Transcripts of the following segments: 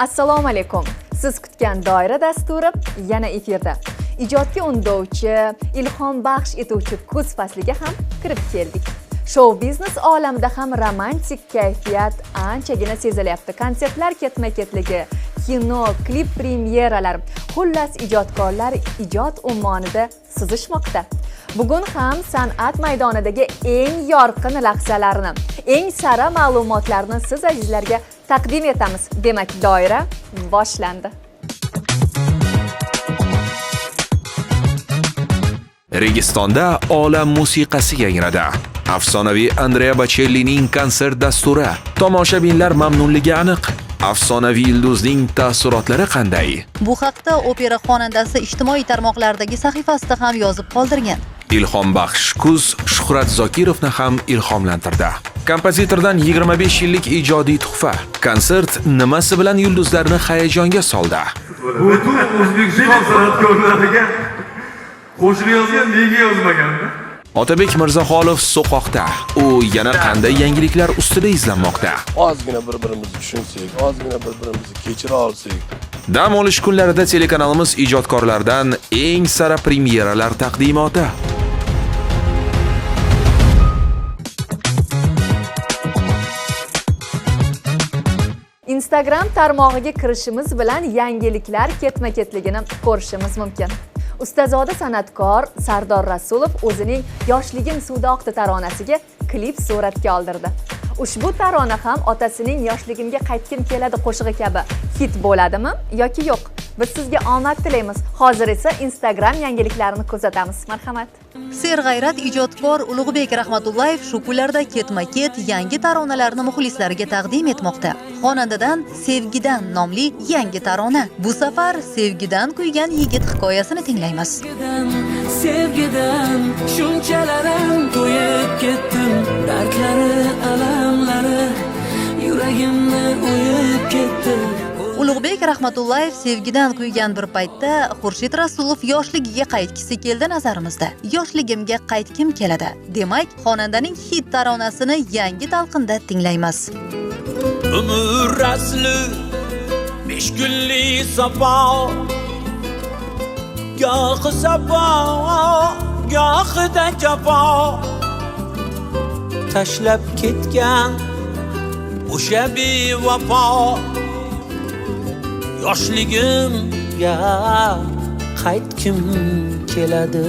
Assalomu alaykum. Siz kutgan doira dasturi yana efirda. Ijodga undovchi, ilhom baxsh etuvchi kuz fasliga ham kirib keldik. Show biznes olamida ham romantik kayfiyat anchagina sezilyapti. Konsertlar ketma-ketligi, kino, klip premyeralar, xullas ijodkorlar ijod ummonida suzishmoqda. Bugun ham san'at maydonidagi eng yorqin lahzalarni, eng sara ma'lumotlarni siz azizlarga taqdim etamiz. Demak, doira boshlandi. Registonda olam musiqasi yangradi. Afsonaviy Andrea Bocellining konsert dasturi. Tomoshabinlar mamnunligi aniq. Afsonaviy yulduzning taassurotlari qanday? Bu haqda opera xonandasi ijtimoiy tarmoqlardagi sahifasida ham yozib qoldirgan. Ilhom baxsh kuz Shuhrat Zokirovni ham ilhomlantirdi. Kompozitordan 25 yillik ijodiy tuhfa. Konsert nimasi bilan yulduzlarni hayajonga soldi? Butun O'zbekiston san'atkorlariga qo'shiq yozgan, nega yozmaganda? Otabek Mirzaxolov so'qoqda. U yana qanday yangiliklar ustida izlanmoqda? Ozgina bir-birimizni tushunsak, ozgina bir-birimizni kechira olsak. Dam olish kunlarida telekanalimiz ijodkorlardan eng sara premyeralar taqdimoti. Instagram tarmog'iga kirishimiz bilan yangiliklar ketma-ketligini ko'rishimiz mumkin. Ustazoda san'atkor Sardor Rasulov o'zining Yoshligim suvda oqdi taronasiga klip suratga oldirdi. Ushbu tarona ham otasining Yoshligimga qaytgim keladi qo'shig'i kabi hit bo'ladimi yoki yo'q? Biz sizga omad tilaymiz. Hozir esa Instagram yangiliklarini kuzatamiz. Marhamat. Serg'ayrat ijodkor Ulug'bek Rahmatullayev shu kunlarda ketma-ket yangi taronalarni muxlislariga taqdim etmoqda. Xonandadan Sevgidan nomli yangi tarona. Bu safar Sevgidan kuygan yigit hikoyasini tinglaymiz. Sevgidan shunchalarim to'yib ketdim, dardlari, alamlari yuragimni o'yib ketdi. Ulug'bek Rahmatullayev Sevgidan kuygan bir paytda Xurshid Rasulov yoshligiga qaytgisi keldi nazarimizda. Yoshligimga qaytgim keladi. Demak, xonandaning hit taronasini yangi talqinda tinglaymiz. Umr asli 5 kunlik safo, gohi safo, gohida jafo. Tashlab ketgan o'sha bevafo, yoshligimga qaytgim keladi.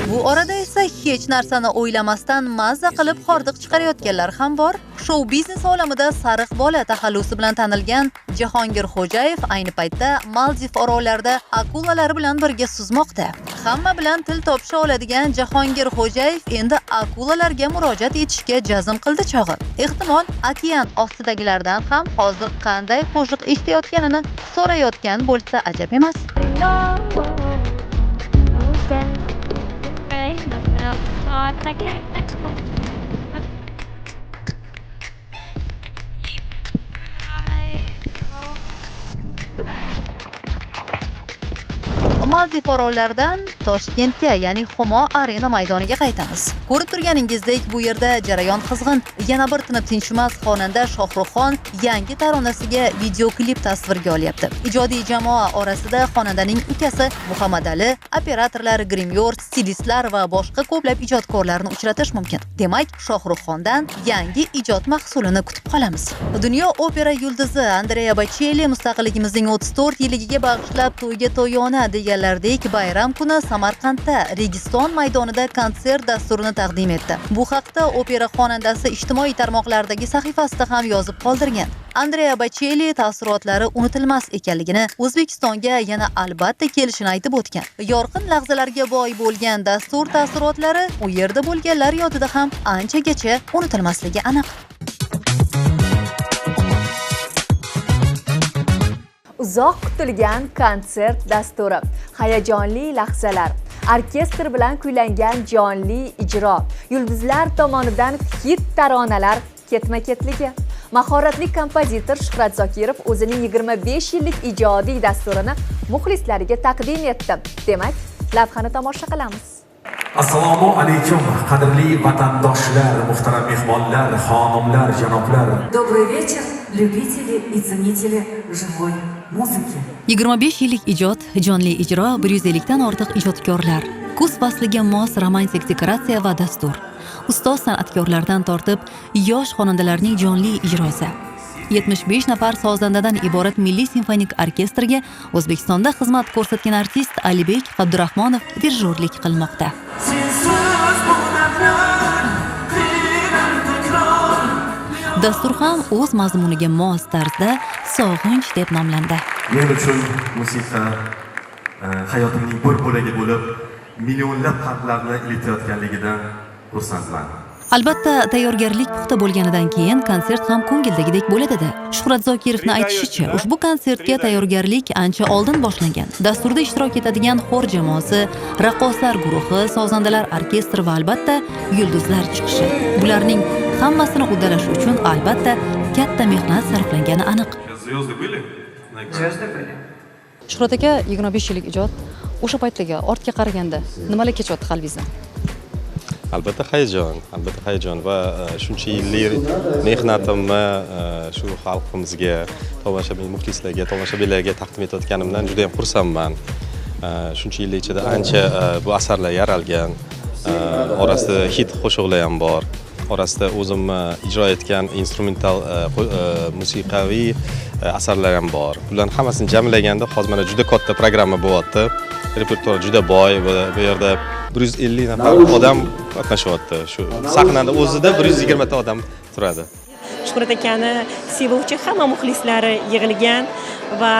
Bu orada esa hech narsani o'ylamasdan mazza qilib hordiq chiqarayotganlar ham bor. Show biznes olamida sariq bola taxallusi bilan tanilgan Jahongir Xo'jayev ayni paytda Maldiv orollarida akulalar bilan birga suzmoqda. Hamma bilan til topisha oladigan Jahongir Xo'jayev endi akulalarga murojaat etishga jazm qildi chog'i. Ehtimol okean ostidagilardan ham hozir qanday qo'shiq eshitayotganini so'rayotgan bo'lsa ajab emas. Maldiv orollaridan Toshkentga, ya'ni Humo Arena maydoniga qaytamiz. Ko'rib turganingizdek, bu yerda jarayon qizg'in. Yana bir tinib tinchmas xonanda Shohruxxon yangi taronasiga video klip tasvirga olyapti. Ijodiy jamoa orasida xonandaning ukasi Muhammad Ali, operatorlar, grimyor, stilistlar va boshqa ko'plab ijodkorlarni uchratish mumkin. Demak, Shohruxxondan yangi ijod mahsulini kutib qolamiz. Dunyo opera yulduzi Andrea Bocelli mustaqilligimizning 34 yiliga bag'ishlab to'yga to'yona deganlardek bayram kuni Samarqandda Registon maydonida konsert dasturini taqdim etdi. Bu haqda opera xonandasi ijtimoiy tarmoqlardagi sahifasida ham yozib qoldirgan. Andrea Bocelli taassurotlari unutilmas ekanligini, O'zbekistonga yana albatta kelishini aytib o'tgan. Yorqin lahzalarga boy bo'lgan dastur taassurotlari u yerda bo'lganlar yodida ham anchagacha unutilmasligi aniq. Uzoq kutilgan konsert dasturi, hayajonli lahzalar, orkestr bilan kuylangan jonli ijro, yulduzlar tomonidan hit taronalar ketma-ketligi. Mahoratli kompozitor Shuhrat Zokirov o'zining 25 yillik ijodiy dasturini muxlislariga taqdim etdi. Demak, lavhani tomosha qilamiz. Assalomu alaykum, qadrli vatandoshlar, muhtaram mehmonlar, xonimlar, janoblar. Добрый вечер, любители и ценители живой muziki. 25 yillik ijod, jonli ijro, 150 dan ortiq ijodkorlar, kuz fasliga mos romantik dekoratsiya va dastur, ustoz san'atkorlardan tortib yosh xonandalarning jonli ijrosi. 75 nafar sozandadan iborat Milliy simfonik orkestrga O'zbekistonda xizmat ko'rsatgan artist Alibek Abdurahmonov dirijorlik qilmoqda. Dastur ham o'z mazmuniga mos tarzda Sog'inch deb nomlandi. Men uchun musiqa hayotimning bir bo'lagi bo'lib, millionlab qalblarni ilitayotganligidan xursandman. Albatta, tayyorgarlik puxta bo'lganidan keyin konsert ham ko'ngildagidek bo'ladi-da. Shuhrat Zokirovning aytishicha, ushbu konsertga tayyorgarlik ancha oldin boshlangan. Dasturda ishtirok etadigan xor jamoasi, raqqoslar guruhi, sozandalar orkestri va albatta yulduzlar chiqishi. Bularning hammasini uddalash uchun albatta katta mehnat sarflangani aniq. Звезды были? Звезды были. Shuhrat aka 25 yillik ijod, o'sha paytdagi ortga qaraganda nimalar kechyapti qalbingizdan? Albatta hayajon va shuncha yillik mehnatimni shu xalqimizga, tomoshabin muxlislarga, tomoshabinlarga taqdim etayotganimdan juda ham xursandman. Shuncha yillar ichida ancha bu asarlar yaralgan, orasida hit qo'shiqlar ham bor. Orasida o'zim ijro etgan instrumental musiqiy asarlar ham bor. Bularning hammasini jamlaganda hozir mana juda katta programma bo'lyapti. Repertuar juda boy va bu yerda 150 nafar odam qatnashyapti. Shu sahnada o'zida 120 ta odam turadi. Shuhrat akani sevuvchi hamma muxlislari yig'ilgan va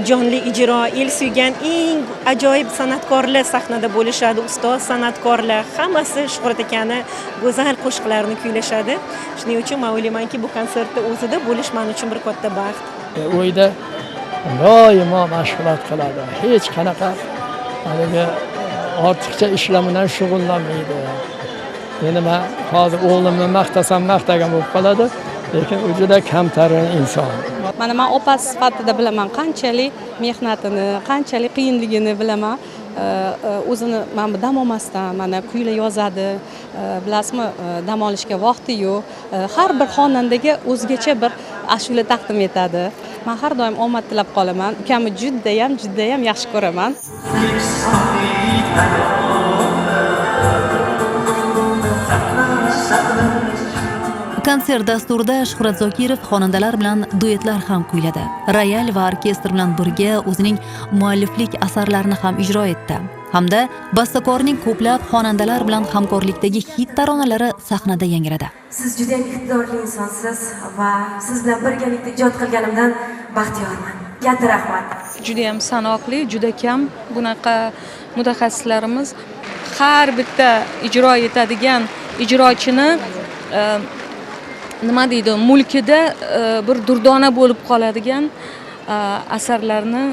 jonli ijro, el suygan eng ajoyib san'atkorlar sahnada bo'lishadi, ustoz san'atkorlar hammasi Shuhrat akani go'zal qo'shiqlarini kuylashadi. Shuning uchun men o'ylaymanki, bu konsertda o'zida bo'lish men uchun bir katta baxt. Uyda doimo mashg'ulot qiladi. Hech qanaqa haligi ortiqcha ishlar bilan shug'ullanmaydi. Endi men hozir o'g'limni maqtasam maqtagan bo'lib qoladi, lekin u juda kamtarin inson. Mana men opasi sifatida bilaman qanchalik mehnatini, qanchalik qiyinligini bilaman. O'zini mana dam olmasdan mana kuylar yozadi. Bilasizmi, dam olishga vaqti yo'q. Har bir xonandaga o'zgacha bir ashula taqdim etadi. Men har doim omad tilab qolaman. Ukamni juda ham yaxshi ko'raman. Konsert dasturida Shuhrat Zokirov xonandalar bilan duetlar ham kuyladi. Royal va orkestr bilan birga o'zining mualliflik asarlarini ham ijro etdi. Hamda bastakorning ko'plab xonandalar bilan hamkorlikdagi hit taronalari sahnada yangradi. Siz juda ham iqtidorli insonsiz va siz bilan birgalikda ijod qilganimdan baxtiyorman. Katta rahmat. Juda ham sanoqli, juda kam bunaqa mutaxassislarimiz har bitta ijro etadigan ijrochini nima deydi, mulkida bir durdona bo'lib qoladigan asarlarni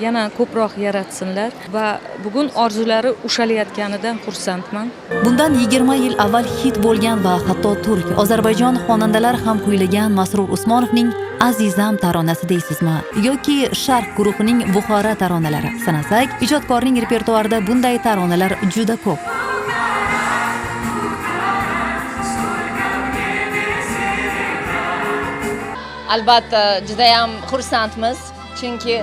yana ko'proq yaratsinlar va bugun orzulari ushalayotganidan xursandman. Bundan 20 yil avval hit bo'lgan va hatto turk, Ozarbayjon xonandalari ham kuylagan Masrur Usmonovning Azizam taronasi deysizmi yoki Sharq guruhining Buxoro taronalari sanasak, ijodkorning repertuarida bunday taronalar juda ko'p. Albatta juda ham xursandmiz, chunki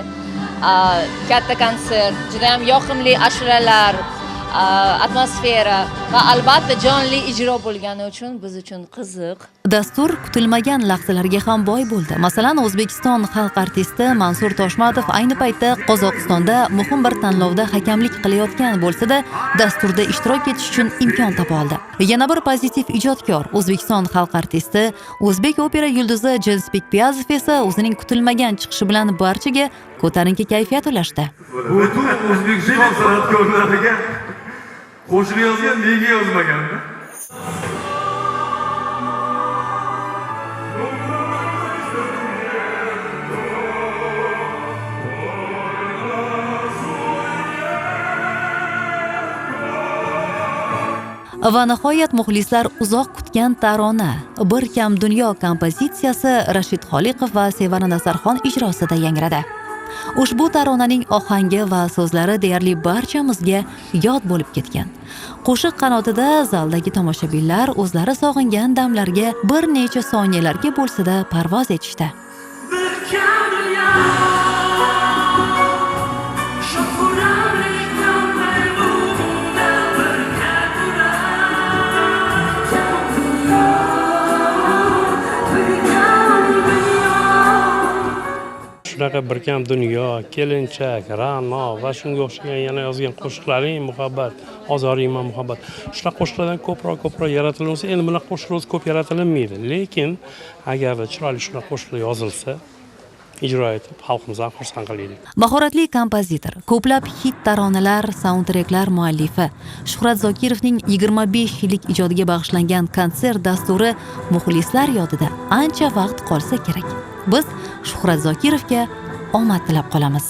katta konsert, juda ham yoqimli ashulalar, atmosfera va albatta jonli ijro bo'lgani uchun biz uchun qiziq. Dastur kutilmagan lahzalarga ham boy bo'ldi. Masalan, O'zbekiston xalq artisti Mansur Toshmatov ayni paytda Qozog'istonda muhim bir tanlovda hakamlik qilayotgan bo'lsa-da, dasturda ishtirok etish uchun imkon topa oldi. Yana bir pozitiv ijodkor, O'zbekiston xalq artisti, O'zbek opera yulduzi Jensbek Piyazov esa o'zining kutilmagan chiqishi bilan barchaga ko'tarinki kayfiyat ulashdi. Butun O'zbekiston san'atkorlariga qo'shiq yozgan, nega yozmaganda? Va nihoyat muxlislar uzoq kutgan tarona Bir kam dunyo kompozitsiyasi Rashid Xoliqov va Sevara Nasarxon ijrosida yangradi. Ushbu taronaning ohangi va so'zlari deyarli barchamizga yod bo'lib ketgan. Qo'shiq qanotida zaldagi tomoshabinlar o'zlari sog'ingan damlarga bir necha soniyalarga bo'lsa-da parvoz etishdi. Shunaqa birkam dunyo, kelinchak, Ra'no va shunga o'xshagan yana yozgan qo'shiqlaring muhabbat, ozoriyman muhabbat. Shunaqa qo'shiqlardan ko'proq yaratilsa, endi bunaqa qo'shiqlar ko'p yaratilmaydi. Lekin agarda chiroyli shunaqa qo'shiqlar yozilsa, ijro etib, xalqimizdan xursand qilaylik. Mahoratli kompozitor, ko'plab hit taronalar, saundtreklar muallifi Shuhrat Zokirovning 25 yillik ijodiga bag'ishlangan konsert dasturi muxlislar yodida ancha vaqt qolsa kerak. Biz Shuhrat Zokirovga omad tilab qolamiz.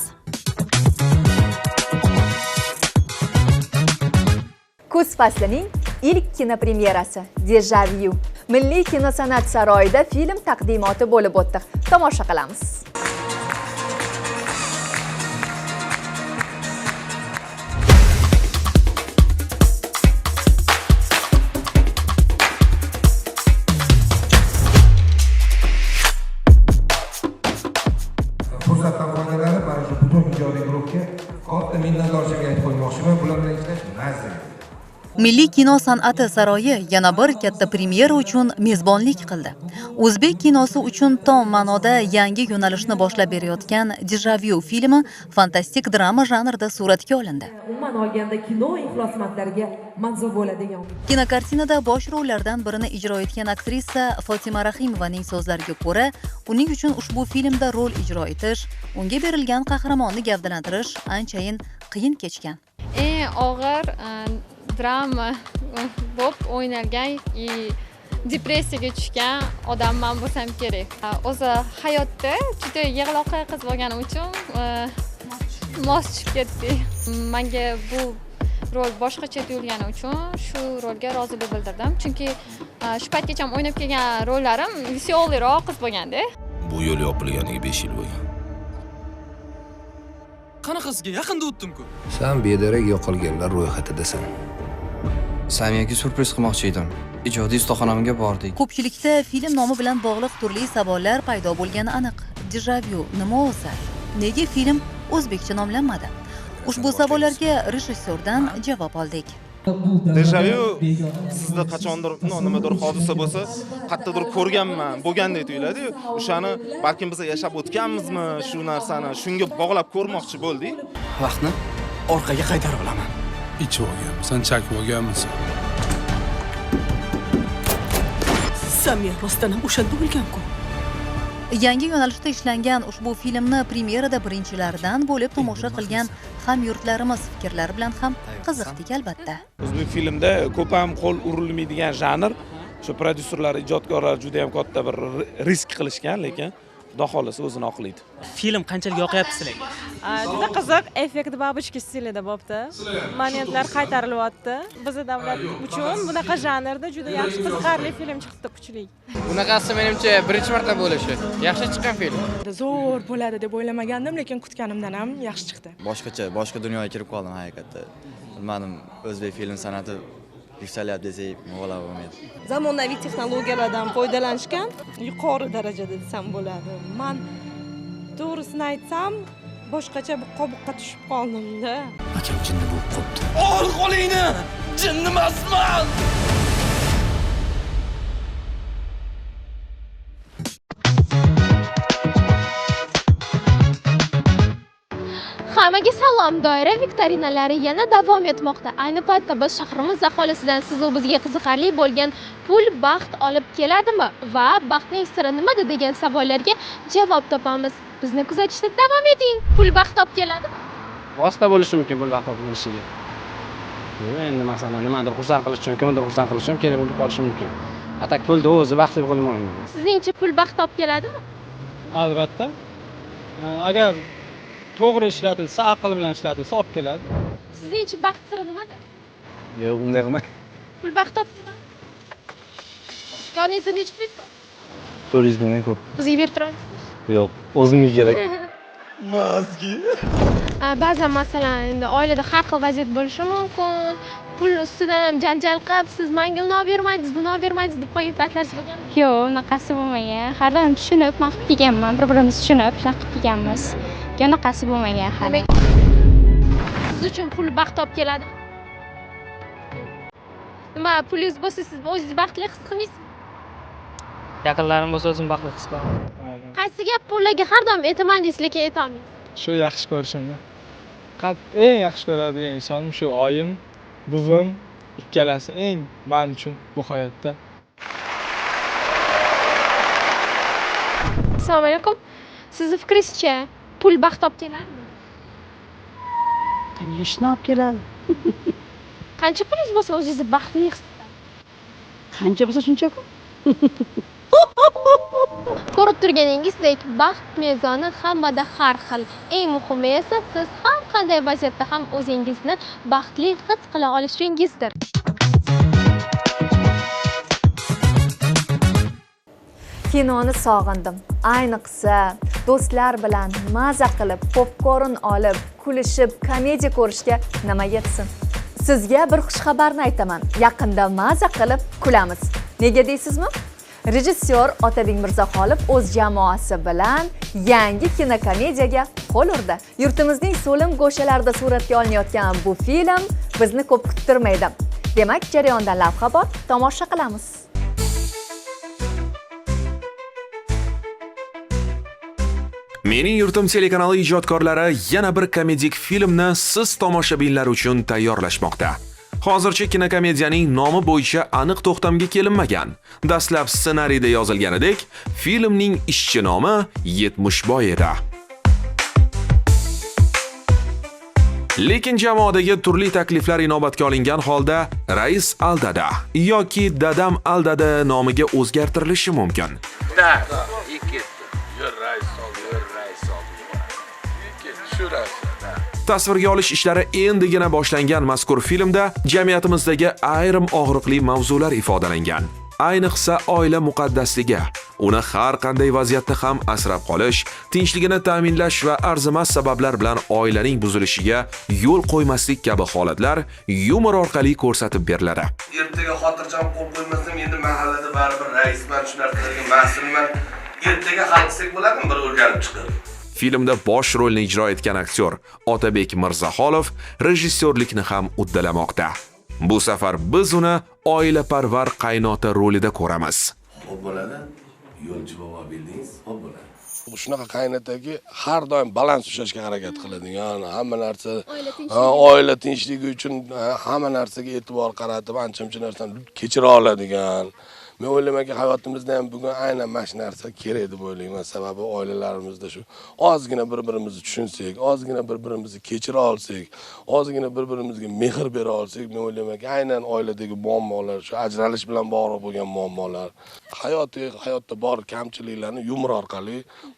Kuz faslining ilk kinopremyerasi Deja Vu Milliy kinosan'at saroyida film taqdimoti bo'lib o'tdi. Tomosha qilamiz. Fursatdan foydalanib, mana shu butun ijodiy guruhga katta minnatdorchilik aytib qo'ymoqchiman. Bular bilan ishlash mazza. Milliy kino san'ati saroyi yana bir katta premyera uchun mezbonlik qildi. O'zbek kinosi uchun tom ma'noda yangi yo'nalishni boshlab berayotgan Deja Vu filmi fantastik drama janrida suratga olindi. Umuman olganda kino iflosmandlariga manzur bo'ladigan. Kinokartinada bosh rollardan birini ijro etgan aktrisa Fotima Rahimovaning so'zlariga ko'ra, uning uchun ushbu filmda rol ijro etish, unga berilgan qahramonni gavdalantirish anchayin qiyin kechgan. Og'ir drama bo'lib o'ynalgan, depressiyaga tushgan odamman bo'lsam kerak. O'zi hayotda juda yig'loqi qiz bo'lganim uchun mos tushib ketdi. Menga bu rol boshqacha tuyulgani uchun shu rolga rozilik bildirdim. Chunki shu paytgacha o'ynab kelgan rollarim veseliroq qiz bo'lganda. Bu yo'l yopilganiga 5 yil bo'lgan. Qanaqasiga yaqinda o'tdim-ku. Sen bedarak yo'qolganlar ro'yxatidasan. Samiyaga surpriz qilmoqchi edim. Ijodiy ustaxonamga bordik. Ko'pchilikda film nomi bilan bog'liq turli savollar paydo bo'lgani aniq. Deja Vu nima o'zi? Nega film o'zbekcha nomlanmadi? Ushbu savollarga rejissyordan javob oldik. Deja Vu sizda qachondir nimadir hodisa bo'lsa, qayerdadir ko'rganman, bo'lgandek tuyuladi-yu. O'shani balkim biz yashab o'tganmizmi, shu narsani shunga bog'lab ko'rmoqchi bo'ldik. Vaqtni orqaga qaytarib olaman. Ichib olganmisan, chakib olganmisan. Samiya rostdan ham o'shanda bo'lgan-ku. Yangi yo'nalishda ishlangan ushbu filmni premyerada birinchilardan bo'lib tomosha qilgan hamyurtlarimiz fikrlari bilan ham qiziqdik albatta. O'zbek filmda ko'p ham qo'l urilmaydigan janr, shu prodyuserlar, ijodkorlar juda ham katta bir risk qilishgan, lekin Xudo xolasa o'zini oqlaydi. Film qanchalik yoqyapti sizlarga? Juda qiziq, effekt babushka stilida bo'pti. Momentlar qaytarilyapti. Bizning davlat uchun bunaqa janrda juda yaxshi qiziqarli film chiqdi, kuchli. Bunaqasi menimcha birinchi marta bo'lishi. Yaxshi chiqqan film. Zo'r bo'ladi deb o'ylamagandim, lekin kutganimdan ham yaxshi chiqdi. Boshqa dunyoga kirib qoldim haqiqatda. Bilmadim, o'zbek film san'ati yuksalish desak, mubolag' bo'lmaydi. Zamonaviy texnologiyalardan foydalanishgan yuqori darajada desam bo'ladi. Men to'g'risini aytsam, boshqacha buqqa tushib qoldim-da. Akam jinni bo'lib qopti. Ol qo'lingni! Jinni emasman! Hammaga salom. Doira viktorinalari yana davom etmoqda. Ayni paytda biz shahrimiz aholisidan siz bizga qiziqarli bo'lgan pul baxt olib keladimi va baxtning siri nimada degan savollarga javob topamiz. Bizni kuzatishda davom eting. Pul baxt olib keladimi? Vosita bo'lishi mumkin pul baxt olib kelishiga. Endi masalan, nimadir xursand qilish uchun, kimdir xursand qilish uchun kerak bo'lib qolishi mumkin. Atak pulni o'zi baxt deb qo'ymayman. Sizningcha pul baxt olib keladimi? Albatta. Agar to'g'ri ishlatilsa, aql bilan ishlatilsa olib keladi. Sizningcha baxt siri nimada? Yo'q, bunday qilmang. Pul baxt topdingmi? Yoningizda necha pul bor? 400 ming ko'p. Bizga berib turasiz? Yo'q, o'zimga kerak. Ba'zan masalan endi oilada har xil vaziyat bo'lishi mumkin. Pul ustidan ham janjal qilib, siz menga uni olib bermaysiz, buni olib bermaysiz deb qo'yib paytlarsiz bo'lgan. Yo'q, unaqasi bo'lmagan. Har doim tushunib, man qilib kelganman. Bir-birimizni tushunib, shunaqa qilib kelganmiz. Unaqasi bo'lmagan hali. Siz uchun pul baxt olib keladi. Nima, pulingiz bo'lsa, siz o'zingizni baxtli his qilmaysiz? Yaqinlarim bo'lsa o'zim baxtli his qilaman. Qaysi gap pullarga har doim aytaman deysiz, lekin aytolmaysiz. Shu yaxshi ko'rishimni. Eng yaxshi ko'radigan insonim shu oyim, buvim, ikkalasi eng men uchun bu hayotda. Assalomu alaykum. Sizning fikringizcha, pul baxt olib keladimi? Конечно, olib keladi. Qancha pulingiz bo'lsa o'zingizni baxtli his etasiz? Qancha bo'lsa shuncha-ku. Ko'rib turganingizdek, baxt mezoni hammada har xil. Eng muhimi esa siz har qanday vaziyatda ham o'zingizni baxtli his qila olishingizdir. Kinoni sog'indim. Ayniqsa do'stlar bilan maza qilib, popkorn olib, kulishib, komediya ko'rishga nima yetsin. Sizga bir xush xabarni aytaman. Yaqinda maza qilib kulamiz. Nega deysizmi? Rejissyor Otabek Mirzaxolov o'z jamoasi bilan yangi kinokomediyaga qo'l urdi. Yurtimizning so'lim go'shalarida suratga olinayotgan bu film bizni ko'p kuttirmaydi. Demak, jarayondan lavha bor, tomosha qilamiz. Mening yurtim telekanali ijodkorlari yana bir komedik filmni siz tomoshabinlar uchun tayyorlashmoqda. Hozircha kinokomediyaning nomi bo'yicha aniq to'xtamga kelinmagan. Dastlab ssenariyda yozilganidek, filmning ishchi nomi Yetmishboy edi. Lekin jamoadagi turli takliflar inobatga olingan holda rais aldada yoki dadam aldada nomiga o'zgartirilishi mumkin. Tasvirga olish ishlari endigina boshlangan mazkur filmda jamiyatimizdagi ayrim og'riqli mavzular ifodalangan. Ayniqsa oila muqaddasligi, uni har qanday vaziyatda ham asrab qolish, tinchligini ta'minlash va arzimas sabablar bilan oilaning buzilishiga yo'l qo'ymaslik kabi holatlar yumor orqali ko'rsatib beriladi. Ertaga xotirjam qo'l qo'ymasam, endi mahallada baribir raisman, shu narsalarga mas'ulman. Ertaga hal qilsak bo'ladimi, bir o'rganib chiqib. Filmda bosh rolni ijro etgan aktyor Otabek Mirzaxolov rejissyorlikni ham uddalamoqda. Bu safar biz uni oilaparvar qaynota rolida ko'ramiz. Xo'p bo'ladi. Yo'lchi bobo bildingiz, xo'p bo'ladi. Shunaqa qaynotaki har doim balans ushlashga harakat qiladigan, hamma narsa oila tinchligi uchun hamma narsaga e'tibor qaratib, ancha-muncha narsani kechira oladigan. Men o'ylaymanki, hayotimizda ham bugun aynan mana shu narsa kerak deb o'ylayman. Sababi oilalarimizda shu ozgina bir-birimizni tushunsak, ozgina bir-birimizni kechira olsak, ozgina bir-birimizga mehr bera olsak, men o'ylaymanki, aynan oiladagi muammolar, shu ajralish bilan bog'liq bo'lgan muammolar, hayotda bor kamchiliklarni yumor orqali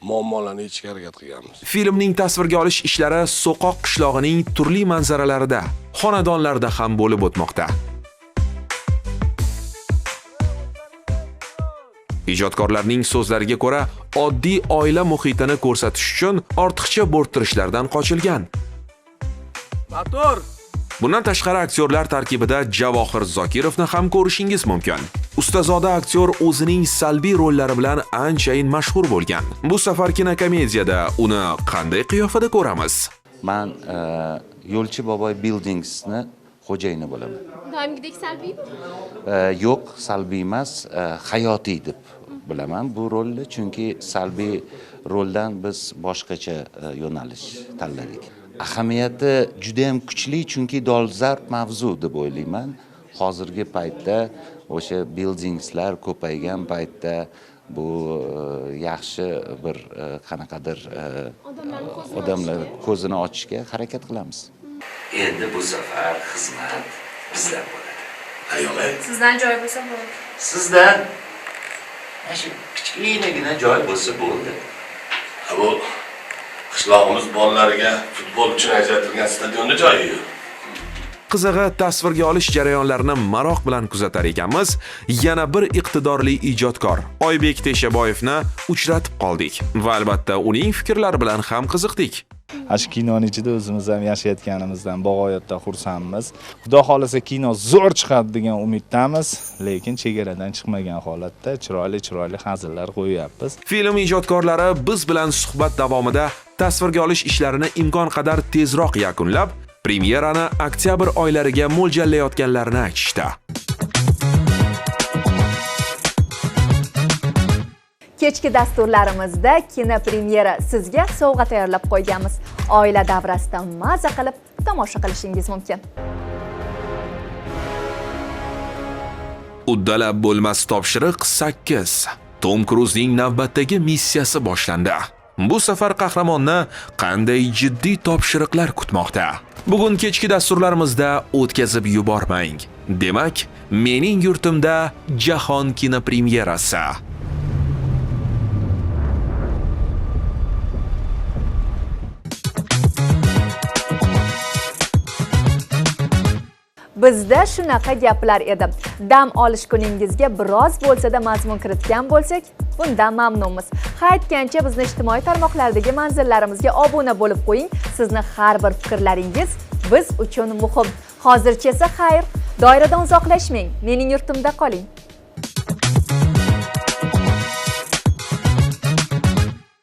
muammolarni yechishga harakat qilganmiz. Filmning tasvirga olish ishlari So'qoq qishlog'ining turli manzaralarida, xonadonlarda ham bo'lib o'tmoqda. Ijodkorlarning so'zlariga ko'ra, oddiy oila muhitini ko'rsatish uchun ortiqcha bo'rttirishlardan qochilgan. Motor! Bundan tashqari aktyorlar tarkibida Javohir Zokirovni ham ko'rishingiz mumkin. Ustazoda aktyor o'zining salbiy rollari bilan anchayin mashhur bo'lgan. Bu safar kinokomediyada uni qanday qiyofada ko'ramiz? Men Yo'lchi boboy Buildingsni xo'jayini bo'laman. Doimgidek salbiymi? Yo'q, salbiy emas, hayotiy deb bilaman bu rolni, chunki salbiy roldan biz boshqacha yo'nalish tanladik. Ahamiyati juda ham kuchli, chunki dolzarb mavzu deb o'ylayman. Hozirgi paytda o'sha buildingslar ko'paygan paytda bu yaxshi bir qanaqadir odamlar ko'zini ochishga harakat qilamiz. Endi bu safar xizmat bizdan bo'ladi. Ayollar, Sizdan joy bo'lsa bo'ldi. sizdan shu kichkinagina joy bo'lsa bo'ldi. Bu qishlog'imiz bolalariga futbol uchun ajratilgan stadionda joyi yo'q. Qizig'i, tasvirga olish jarayonlarini maroq bilan kuzatar ekanmiz. Yana bir iqtidorli ijodkor Oybek Teshaboyevni uchratib qoldik va albatta uning fikrlari bilan ham qiziqdik. Shu kinoning ichida o'zimiz ham yashayotganimizdan bog'oyatda xursandmiz. Xudo xolasa kino zo'r chiqadi degan umiddamiz, lekin chegaradan chiqmagan holatda chiroyli hazillar qo'yyapmiz. Film ijodkorlari biz bilan suhbat davomida tasvirga olish ishlarini imkon qadar tezroq yakunlab, premyerani oktyabr oylariga mo'ljallayotganlarini aytishdi. Kechki dasturlarimizda kino premyera sizga sovg'a tayyorlab qo'yganmiz. Oila davrasida maza qilib tomosha qilishingiz mumkin. Uddalab bo'lmas topshiriq 8. Tom Cruise'ning navbatdagi missiyasi boshlandi. Bu safar qahramonni qanday jiddiy topshiriqlar kutmoqda? Bugun kechki dasturlarimizda o'tkazib yubormang. Demak, mening yurtimda jahon kino premyerasi. Bizda shunaqa gaplar edi. Dam olish kuningizga biroz bo'lsa-da mazmun kiritgan bo'lsak, bundan mamnunmiz. Qaytgancha bizni ijtimoiy tarmoqlardagi manzillarimizga obuna bo'lib qo'ying. Sizni har bir fikrlaringiz biz uchun muhim. Hozircha esa xayr, doiradan uzoqlashmang. Mening yurtimda qoling.